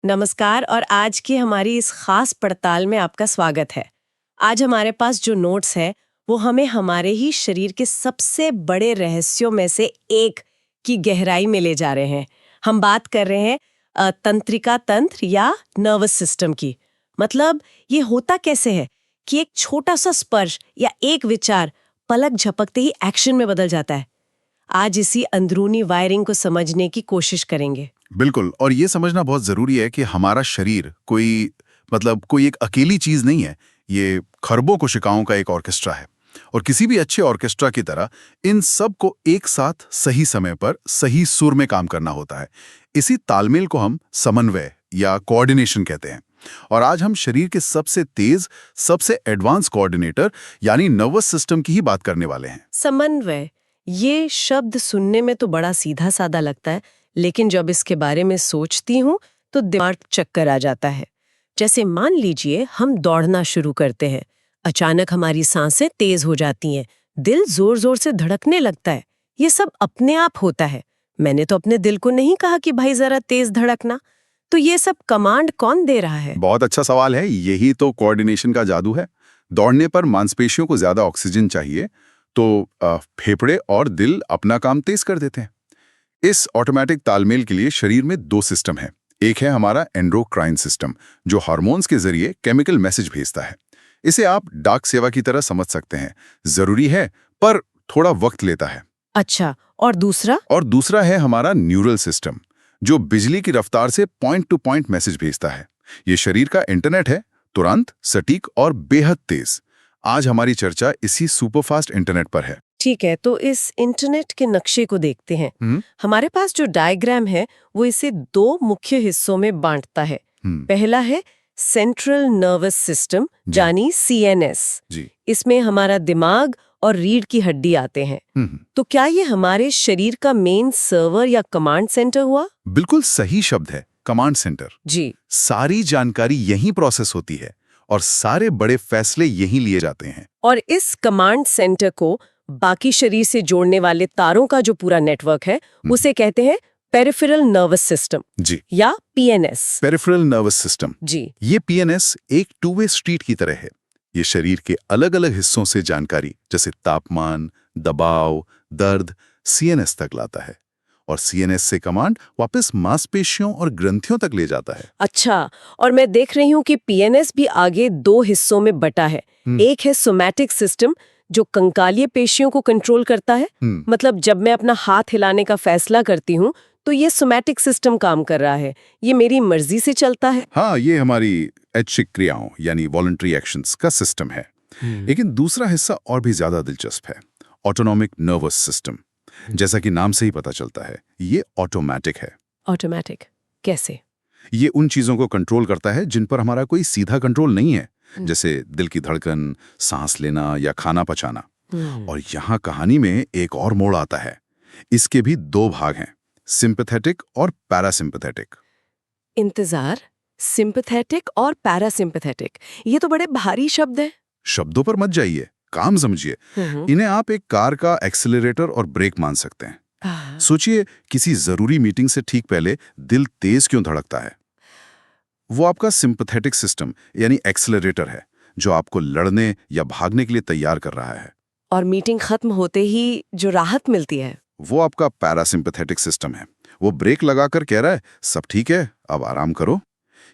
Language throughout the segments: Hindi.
नमस्कार और आज की हमारी इस खास पड़ताल में आपका स्वागत है। आज हमारे पास जो नोट्स है वो हमें हमारे ही शरीर के सबसे बड़े रहस्यों में से एक की गहराई में ले जा रहे हैं। हम बात कर रहे हैं तंत्रिका तंत्र या नर्वस सिस्टम की। मतलब ये होता कैसे है कि एक छोटा सा स्पर्श या एक विचार पलक झपकते ही एक्शन में बदल जाता है। आज इसी अंदरूनी वायरिंग को समझने की कोशिश करेंगे। बिल्कुल। और ये समझना बहुत जरूरी है कि हमारा शरीर कोई एक अकेली चीज नहीं है। ये खरबों कोशिकाओं का एक ऑर्केस्ट्रा है और किसी भी अच्छे ऑर्केस्ट्रा की तरह इन सब को एक साथ सही समय पर सही सुर में काम करना होता है। इसी तालमेल को हम समन्वय या कोऑर्डिनेशन कहते हैं। और आज हम शरीर के सबसे तेज, सबसे एडवांस कोऑर्डिनेटर यानी नर्वस सिस्टम की ही बात करने वाले हैं। समन्वय, ये शब्द सुनने में तो बड़ा सीधा साधा लगता है, लेकिन जब इसके बारे में सोचती हूँ तो दिमाग चक्कर आ जाता है। जैसे मान लीजिए हम दौड़ना शुरू करते हैं, अचानक हमारी सांसें तेज हो जाती हैं, दिल जोर जोर से धड़कने लगता है। ये सब अपने आप होता है। मैंने तो अपने दिल को नहीं कहा कि भाई जरा तेज धड़कना। तो ये सब कमांड कौन दे रहा है? बहुत अच्छा सवाल है। यही तो कोऑर्डिनेशन का जादू है। दौड़ने पर मांसपेशियों को ज्यादा ऑक्सीजन चाहिए तो फेफड़े और दिल अपना काम तेज कर देते हैं। इस ऑटोमेटिक तालमेल के लिए शरीर में दो सिस्टम है। एक है हमारा एंडोक्राइन सिस्टम, जो हार्मोन्स के जरिए केमिकल मैसेज भेजता है। इसे आप डाक सेवा की तरह समझ सकते हैं। जरूरी है पर थोड़ा वक्त लेता है। अच्छा, और दूसरा? और दूसरा है हमारा न्यूरल सिस्टम, जो बिजली की रफ्तार से पॉइंट टू पॉइंट मैसेज भेजता है। ये शरीर का इंटरनेट है, तुरंत, सटीक और बेहद तेज। आज हमारी चर्चा इसी सुपरफास्ट इंटरनेट पर है। ठीक है, तो इस इंटरनेट के नक्शे को देखते हैं। हमारे पास जो डायग्राम है वो इसे दो मुख्य हिस्सों में बांटता है। पहला है सेंट्रल नर्वस सिस्टम यानी CNS। इसमें हमारा दिमाग और रीढ़ की हड्डी आते हैं। तो क्या ये हमारे शरीर का मेन सर्वर या कमांड सेंटर हुआ? बिल्कुल सही शब्द है, कमांड सेंटर। जी। सारी जानकारी यहीं प्रोसेस होती है और सारे बड़े फैसले यहीं लिए जाते हैं। और इस कमांड सेंटर को बाकी शरीर से जोड़ने वाले तारों का जो पूरा नेटवर्क है उसे कहते हैं पेरिफेरल नर्वस सिस्टम जी, या PNS। पेरिफेरल नर्वस सिस्टम जी। ये PNS एक टू वे स्ट्रीट की तरह है। ये शरीर के अलग अलग हिस्सों से जानकारी जैसे तापमान, दबाव, दर्द CNS तक लाता है और CNS से कमांड वापस मांसपेशियों और ग्रंथियों तक ले जाता है। अच्छा, और मैं देख रही हूँ कि PNS भी आगे दो हिस्सों में बटा है। एक है सोमैटिक सिस्टम, जो कंकालीय पेशियों को कंट्रोल करता है। मतलब जब मैं अपना हाथ हिलाने का फैसला करती हूँ तो ये सोमैटिक सिस्टम काम कर रहा है। ये मेरी मर्जी से चलता है। हाँ, ये हमारी ऐच्छिक क्रियाओं यानी वॉलंटरी एक्शंस का सिस्टम है। लेकिन दूसरा हिस्सा और भी ज्यादा दिलचस्प है, ऑटोनॉमिक नर्वस सिस्टम। जैसा कि नाम से ही पता चलता है, ये ऑटोमेटिक है। ऑटोमेटिक कैसे? ये उन चीजों को कंट्रोल करता है जिन पर हमारा कोई सीधा कंट्रोल नहीं है, जैसे दिल की धड़कन, सांस लेना या खाना पचाना। और यहाँ कहानी में एक और मोड़ आता है। इसके भी दो भाग हैं, सिंपैथेटिक और पैरासिम्पैथेटिक। इंतजार, सिंपैथेटिक और पैरासिम्पैथेटिक, ये तो बड़े भारी शब्द हैं। शब्दों पर मत जाइए, काम समझिए। इन्हें आप एक कार का एक्सीलरेटर और ब्रेक मान सकते हैं। सोचिए, किसी जरूरी मीटिंग से ठीक पहले दिल तेज क्यों धड़कता है? वो आपका सिंपैथेटिक सिस्टम यानी एक्सीलरेटर है, जो आपको लड़ने या भागने के लिए तैयार कर रहा है। और मीटिंग खत्म होते ही जो राहत मिलती है, वो आपका पैरासिम्पैथेटिक सिस्टम है। वो ब्रेक लगाकर कह रहा है, सब ठीक है, अब आराम करो।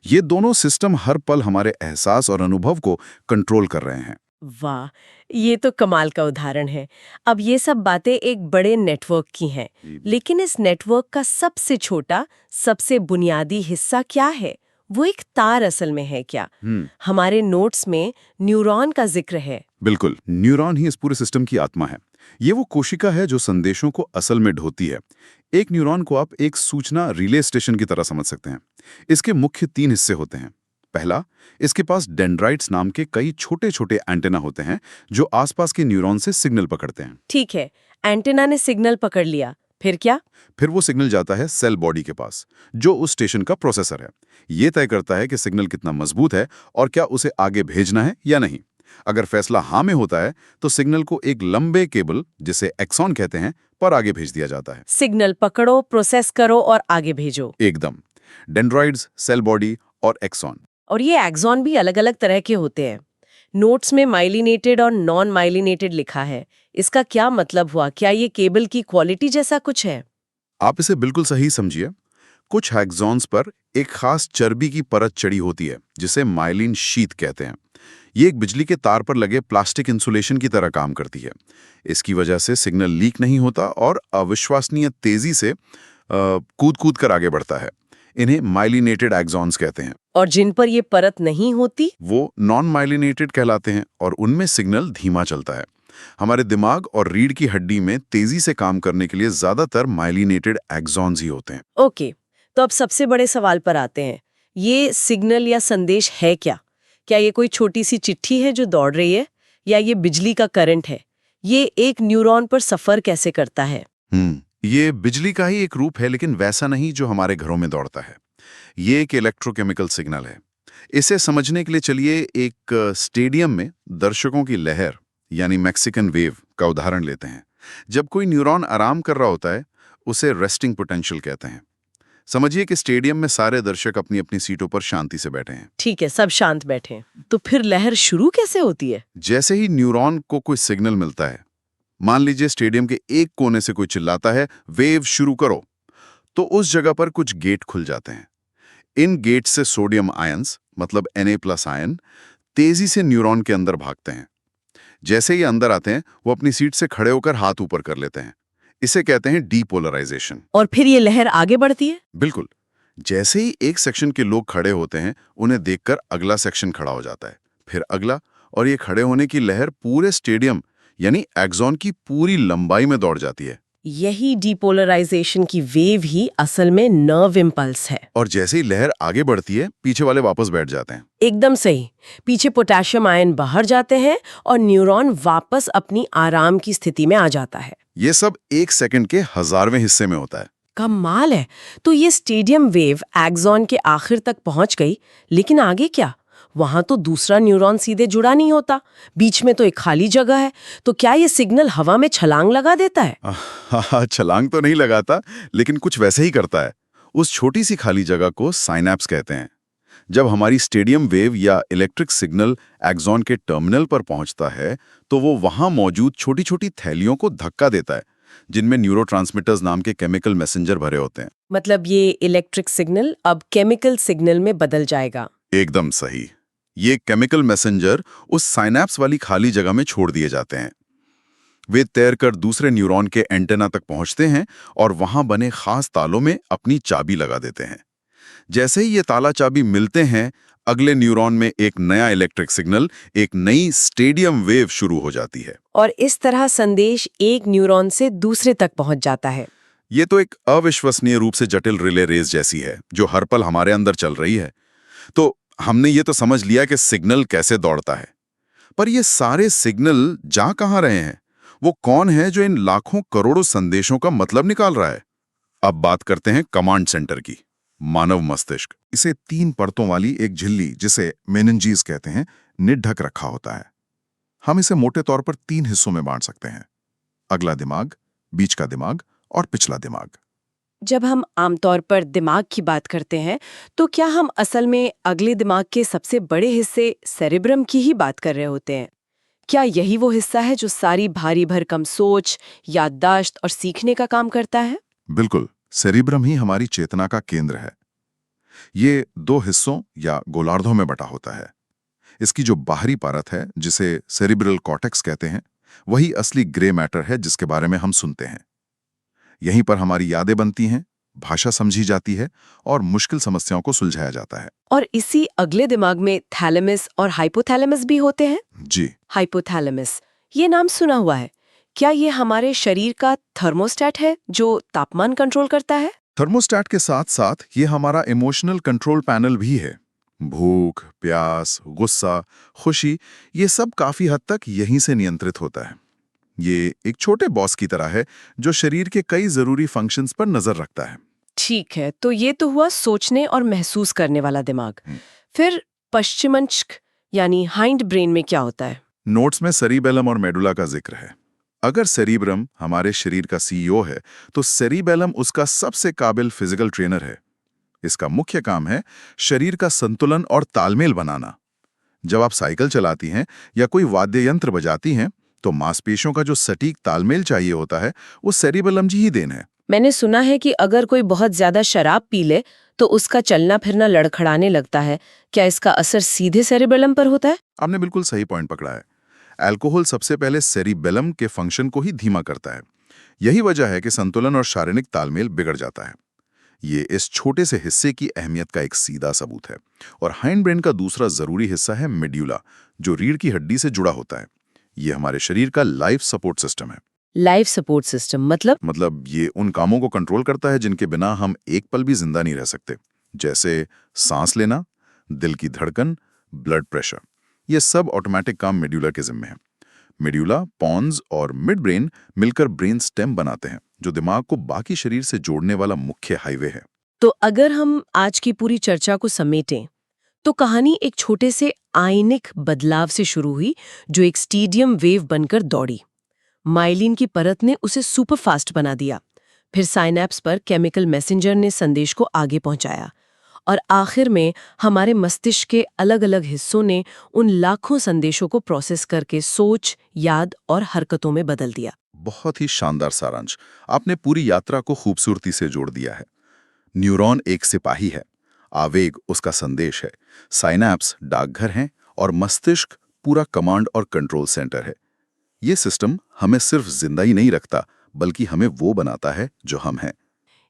ये दोनों सिस्टम हर पल हमारे एहसास और अनुभव को कंट्रोल कर रहे हैं। वाह, ये तो कमाल का उदाहरण है। अब ये सब बातें एक बड़े नेटवर्क की हैं, लेकिन इस नेटवर्क का सबसे छोटा, सबसे बुनियादी हिस्सा क्या है? वो एक तार असल में है क्या? हमारे नोट्स में न्यूरॉन का जिक्र है। बिल्कुल, न्यूरॉन ही इस पूरे सिस्टम की आत्मा है। ये वो कोशिका है जो संदेशों को असल में ढोती है। एक न्यूरॉन को आप एक सूचना रिले स्टेशन की तरह समझ सकते हैं। इसके मुख्य 3 हिस्से होते हैं। पहला, इसके पास डेंड्राइट्स नाम के कई छोटे छोटे एंटेना होते हैं जो आसपास के न्यूरॉन से सिग्नल पकड़ते हैं। ठीक है, एंटेना ने सिग्नल पकड़ लिया, फिर क्या? फिर वो सिग्नल जाता है सेल बॉडी के पास, जो उस स्टेशन का प्रोसेसर है। ये तय करता है कि सिग्नल कितना मजबूत है और क्या उसे आगे भेजना है या नहीं। अगर फैसला हाँ में होता है तो सिग्नल को एक लंबे केबल, जिसे एक्सॉन कहते हैं, पर आगे भेज दिया जाता है। सिग्नल पकड़ो, प्रोसेस करो और आगे भेजो। एकदम। डेंड्रॉइड्स, सेल बॉडी और एक्सॉन। और ये एक्सॉन भी अलग-अलग तरह के होते हैं। नोट्स में माइलिनेटेड और नॉन माइलिनेटेड लिखा है। इसका क्या मतलब हुआ? क्या ये केबल की क्वालिटी जैसा कुछ है? आप इसे बिल्कुल सही समझिए। कुछ एक्सॉन्स पर एक खास चर्बी की परत चढ़ी होती है जिसे माइलिन शीथ कहते हैं। ये एक बिजली के तार पर लगे प्लास्टिक इंसुलेशन की तरह काम करती है। इसकी वजह से सिग्नल लीक नहीं होता और अविश्वसनीय तेजी से कूद कूद कर आगे बढ़ता है। इन्हें माइलिनेटेड एक्सॉन्स कहते हैं। और जिन पर ये परत नहीं होती? वो नॉन माइलिनेटेड कहलाते हैं और उनमें सिग्नल धीमा चलता है। हमारे दिमाग और रीढ़ की हड्डी में तेजी से काम करने के लिए ज्यादातर माइलिनेटेड एक्सॉन्स ही होते हैं। ओके, तो अब सबसे बड़े सवाल पर आते हैं। ये सिग्नल या संदेश है क्या? क्या ये कोई छोटी सी चिट्ठी है जो दौड़ रही है, या ये बिजली का करंट है? ये एक न्यूरॉन पर सफर कैसे करता है? ये बिजली का ही एक रूप है, लेकिन वैसा नहीं जो हमारे घरों में दौड़ता है। ये एक इलेक्ट्रोकेमिकल सिग्नल है। इसे समझने के लिए चलिए एक स्टेडियम में दर्शकों की लहर यानी मैक्सिकन वेव का उदाहरण लेते हैं। जब कोई न्यूरॉन आराम कर रहा होता है, उसे रेस्टिंग पोटेंशियल कहते हैं। समझिए कि स्टेडियम में सारे दर्शक अपनी अपनी सीटों पर शांति से बैठे हैं। ठीक है, सब शांत बैठे हैं। तो फिर लहर शुरू कैसे होती है? जैसे ही न्यूरॉन को कोई सिग्नल मिलता है, मान लीजिए स्टेडियम के एक कोने से कोई चिल्लाता है, वेव शुरू करो, तो उस जगह पर कुछ गेट खुल जाते हैं। इन गेट से सोडियम आयंस मतलब Na+ आयन तेजी से न्यूरॉन के अंदर भागते हैं। जैसे ही अंदर आते हैं, वो अपनी सीट से खड़े होकर हाथ ऊपर कर लेते हैं। इसे कहते हैं डीपोलराइजेशन। और फिर ये लहर आगे बढ़ती है? बिल्कुल। जैसे ही एक सेक्शन के लोग खड़े होते हैं, उन्हें देखकर अगला सेक्शन खड़ा हो जाता है, फिर अगला, और ये खड़े होने की लहर पूरे स्टेडियम यानी एक्सॉन की पूरी लंबाई में दौड़ जाती है। यही डीपोलराइजेशन की वेव ही असल में नर्व इम्पल्स है। और जैसे ही लहर आगे बढ़ती है, पीछे वाले वापस बैठ जाते हैं। एकदम सही। पीछे पोटेशियम आयन बाहर जाते हैं और न्यूरॉन वापस अपनी आराम की स्थिति में आ जाता है। ये सब 1 सेकंड के 1000वें हिस्से में होता है। कमाल है। तो ये स्टेडियम वेव एक्सॉन के आखिर तक पहुंच गई, लेकिन आगे क्या? वहां तो दूसरा न्यूरॉन सीधे जुड़ा नहीं होता, बीच में तो एक खाली जगह है। तो क्या ये सिग्नल हवा में छलांग लगा देता है? छलांग तो नहीं लगाता, लेकिन कुछ वैसे ही करता है। उस छोटी सी खाली जगह को साइनैप्स कहते हैं। जब हमारी स्टेडियम वेव या इलेक्ट्रिक सिग्नल एक्सॉन के टर्मिनल पर पहुंचता है, तो वो वहां मौजूद छोटी छोटी थैलियों को धक्का देता है, जिनमें न्यूरोट्रांसमिटर्स नाम के केमिकल मैसेंजर भरे होते हैं। मतलब ये इलेक्ट्रिक सिग्नल अब केमिकल सिग्नल में बदल जाएगा? एकदम सही। ये केमिकल मैसेंजर उस साइनैप्स वाली खाली जगह में छोड़ दिए जाते हैं। वे तैरकर दूसरे न्यूरॉन के एंटेना तक पहुंचते हैं और वहां बने खास तालों में अपनी चाबी लगा देते हैं। जैसे ही ये ताला चाबी मिलते हैं, अगले न्यूरॉन में एक नया इलेक्ट्रिक सिग्नल, एक नई स्टेडियम वेव शुरू हो जाती है। और इस तरह संदेश एक न्यूरॉन से दूसरे तक पहुंच जाता है। ये तो एक अविश्वसनीय रूप से जटिल रिले रेस जैसी है, जो हर पल हमारे अंदर चल रही है। तो हमने ये तो समझ लिया कि सिग्नल कैसे दौड़ता है, पर ये सारे सिग्नल जा कहाँ रहे हैं? वो कौन है जो इन लाखों करोड़ों संदेशों का मतलब निकाल रहा है? अब बात करते हैं कमांड सेंटर की, मानव मस्तिष्क। इसे 3 परतों वाली एक झिल्ली, जिसे मेनिंजीज कहते हैं, ने ढक रखा होता है। हम इसे मोटे तौर पर 3 हिस्सों में बांट सकते हैं: अगला दिमाग, बीच का दिमाग और पिछला दिमाग। जब हम आमतौर पर दिमाग की बात करते हैं, तो क्या हम असल में अगले दिमाग के सबसे बड़े हिस्से सेरेब्रम की ही बात कर रहे होते हैं? क्या यही वो हिस्सा है जो सारी भारी भरकम सोच, याददाश्त और सीखने का काम करता है? बिल्कुल, सेरिब्रम ही हमारी चेतना का केंद्र है। ये 2 हिस्सों या गोलार्धों में बटा होता है। इसकी जो बाहरी परत है, जिसे सेरिब्रल कॉर्टेक्स कहते हैं, वही असली ग्रे मैटर है जिसके बारे में हम सुनते हैं। यहीं पर हमारी यादें बनती हैं, भाषा समझी जाती है और मुश्किल समस्याओं को सुलझाया जाता है। और इसी अगले दिमाग में थैलेमस और हाइपोथैलेमस भी होते हैं? जी। हाइपोथैलेमस, ये नाम सुना हुआ है। क्या ये हमारे शरीर का थर्मोस्टेट है जो तापमान कंट्रोल करता है? थर्मोस्टेट के साथ साथ ये हमारा इमोशनल कंट्रोल पैनल भी है। भूख, प्यास, गुस्सा, खुशी, ये सब काफी हद तक यहीं से नियंत्रित होता है। ये एक छोटे बॉस की तरह है जो शरीर के कई जरूरी फंक्शंस पर नजर रखता है। ठीक है, तो ये तो हुआ सोचने और महसूस करने वाला दिमाग। फिर पश्चिमंश यानी हाइंड ब्रेन में क्या होता है? नोट्स में सेरिबेलम और मेडुला का जिक्र है। अगर सेरिब्रम हमारे शरीर का CEO है, तो सेरिबेलम उसका सबसे काबिल फिजिकल ट्रेनर है। इसका मुख्य काम है शरीर का संतुलन और तालमेल बनाना। जब आप साइकिल चलाती हैं या कोई वाद्य यंत्र बजाती हैं, तो मांसपेशियों का जो सटीक तालमेल चाहिए होता है, वो सेरिबेलम जी ही देन है। मैंने सुना है कि अगर कोई बहुत ज्यादा शराब पी ले तो उसका चलना फिरना लड़खड़ाने लगता है। क्या इसका असर सीधे सेरिबेलम पर होता है? आपने बिल्कुल सही पॉइंट पकड़ा है। अल्कोहल सबसे पहले सेरिबेलम के फंक्शन को ही धीमा करता है। यही वजह है कि संतुलन और शारीरिक तालमेल बिगड़ जाता है। ये इस छोटे से हिस्से की अहमियत का एक सीधा सबूत है। और हाइंड ब्रेन का दूसरा जरूरी हिस्सा है मेड्यूला, जो रीढ़ की हड्डी से जुड़ा होता है। ये हमारे शरीर का लाइफ सपोर्ट सिस्टम है। लाइफ सपोर्ट सिस्टम मतलब ये उन कामों को कंट्रोल करता है जिनके बिना हम एक पल भी जिंदा नहीं रह सकते, जैसे सांस लेना, दिल की धड़कन, ब्लड प्रेशर। ये सब ऑटोमेटिक काम मेड्यूला के जिम्मे है। मेड्यूला, पॉन्स और मिड ब्रेन मिलकर ब्रेन स्टेम बनाते हैं, जो दिमाग को बाकी शरीर से जोड़ने वाला मुख्य हाईवे है। तो अगर हम आज की पूरी चर्चा को समेटें, तो कहानी एक छोटे से आयनिक बदलाव से शुरू हुई, जो एक स्टेडियम वेव बनकर दौड़ी। माइलिन की परत ने उसे सुपरफास्ट बना दिया। फिर साइनैप्स पर केमिकल मैसेंजर ने संदेश को आगे पहुंचाया, और आखिर में हमारे मस्तिष्क के अलग-अलग हिस्सों ने उन लाखों संदेशों को प्रोसेस करके सोच, याद और हरकतों में बदल दिया। बहुत ही शानदार सारांश। आपने पूरी यात्रा को खूबसूरती से जोड़ दिया है। न्यूरॉन एक सिपाही है, आवेग उसका संदेश है, साइनैप्स डाकघर हैं और मस्तिष्क पूरा कमांड और कंट्रोल सेंटर है। ये सिस्टम हमें सिर्फ जिंदा ही नहीं रखता, बल्कि हमें वो बनाता है जो हम हैं।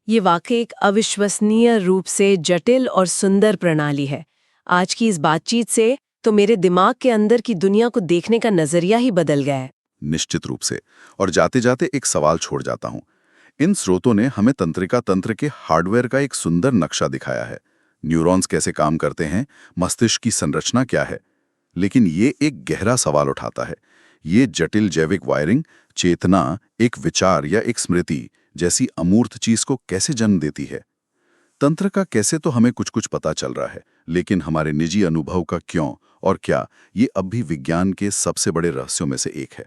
ये वाकई एक अविश्वसनीय रूप से जटिल और सुंदर प्रणाली है। आज की इस बातचीत से तो मेरे दिमाग के अंदर की दुनिया को देखने का नजरिया ही बदल गया है। निश्चित रूप से। और जाते जाते एक सवाल छोड़ जाता हूं। इन स्रोतों ने हमें तंत्रिका तंत्र के हार्डवेयर का एक सुंदर नक्शा दिखाया है। न्यूरॉन्स कैसे काम करते हैं, मस्तिष्क की संरचना क्या है। लेकिन ये एक गहरा सवाल उठाता है। ये जटिल जैविक वायरिंग, चेतना, एक विचार या एक स्मृति जैसी अमूर्त चीज को कैसे जन्म देती है। तंत्र का कैसे तो हमें कुछ कुछ पता चल रहा है, लेकिन हमारे निजी अनुभव का क्यों और क्या, ये अब भी विज्ञान के सबसे बड़े रहस्यों में से एक है।